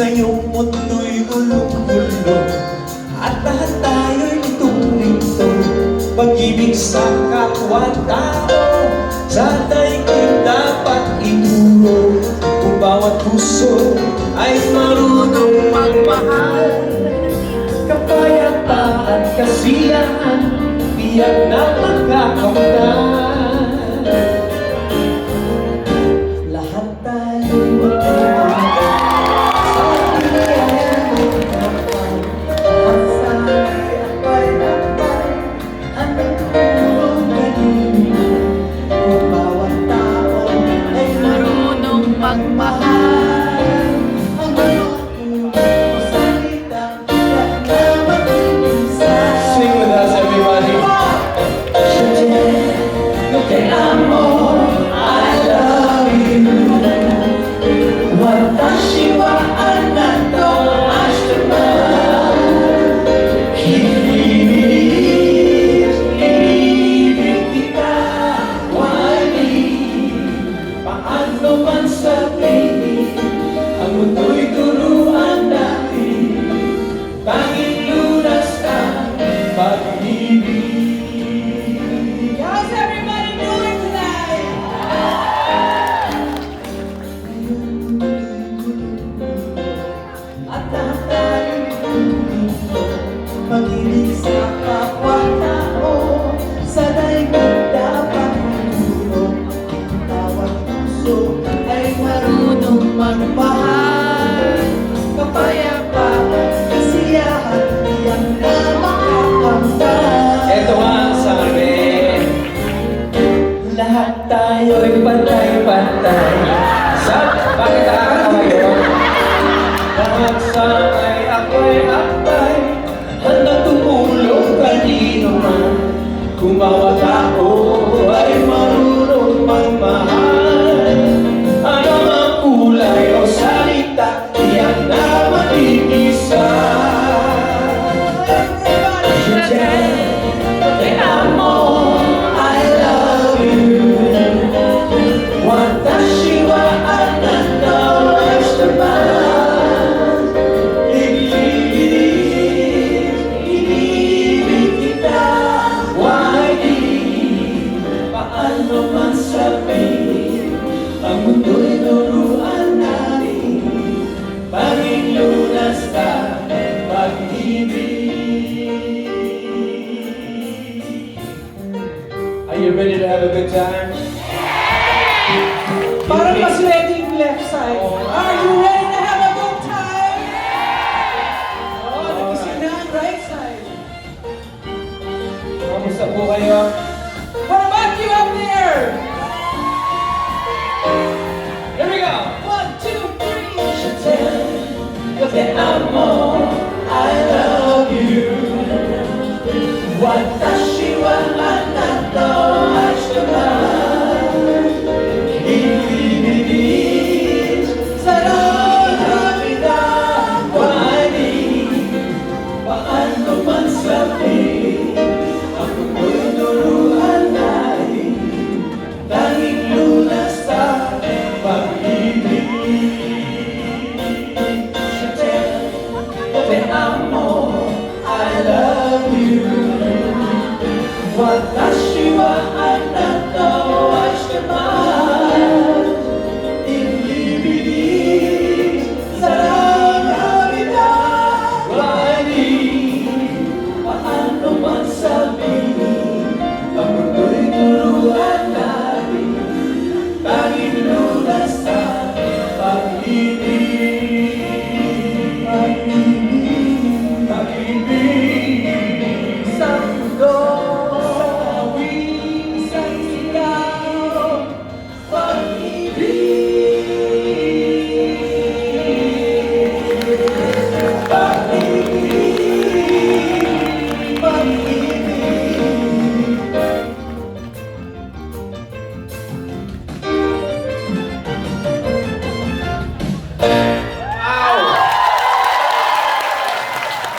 Ngayong mundo'y gulong-gulong at lahat tayo'y litong-litong. Pag-ibig sa kapwa-tao sa daigdig dapat ituro. Kung bawat puso ay marunong magmahal, kapayapaan, kasiyahan, tiyak na magkakamtan. Lahat tayo'y magkakaroon sa biyaya ng kapal. At sana'y akbay-akbay hanggang tulong kanino. Kung bawat tao ay marunong magmahal, ang bawat salita tiyak na mag-iisay. Sing with us, everybody. Yo te amo, I love you. Watashi wa anatta o ashitama. Inibig kita, wali. Paano man sabihin, ang mundo'y turuan natin. Tanging lunas ang pag-ibig. How's everybody doing tonight? At lahat tayo'y tutulong, pag-ibig sa kapwa-tao sa daigdig dapat itulong. Ang bawat puso ay marunong magmahal, kapayapaan, kasiyahan, tiyak na makakamtan. Ito ang sabi, lahat tayo'y pantay-pantay. Bakit nakakatawa yun? Lahat sana'y ako'y-akbay, handang tumulong kanino man. Kung bawat tao ay marunong magmahal, ano ang kulay o salita, tiyak na mag-iisa. Te amo, I love you. Watashi wa anatta o ashitama. Inibig kita, wali. Paano man sabihin, ang mundo'y turuan natin. Paging lunas ka, pag-ibig. Are you ready to have a good time? Parang mas ready yung left side. Are you ready to have a good time? Oh, nagising na ang right side. Kamusta po kayo? What about you up there? Here we go! 1, 2, 3. Yo te amo, I love you. Watashi wa anatta o ashitama. Inibig sa kita, wali. Paano man sabihin, ang mundo'y turuan natin. Tanging lunas sa pag-ibig. Te amo, I love you. Watashi wa anatta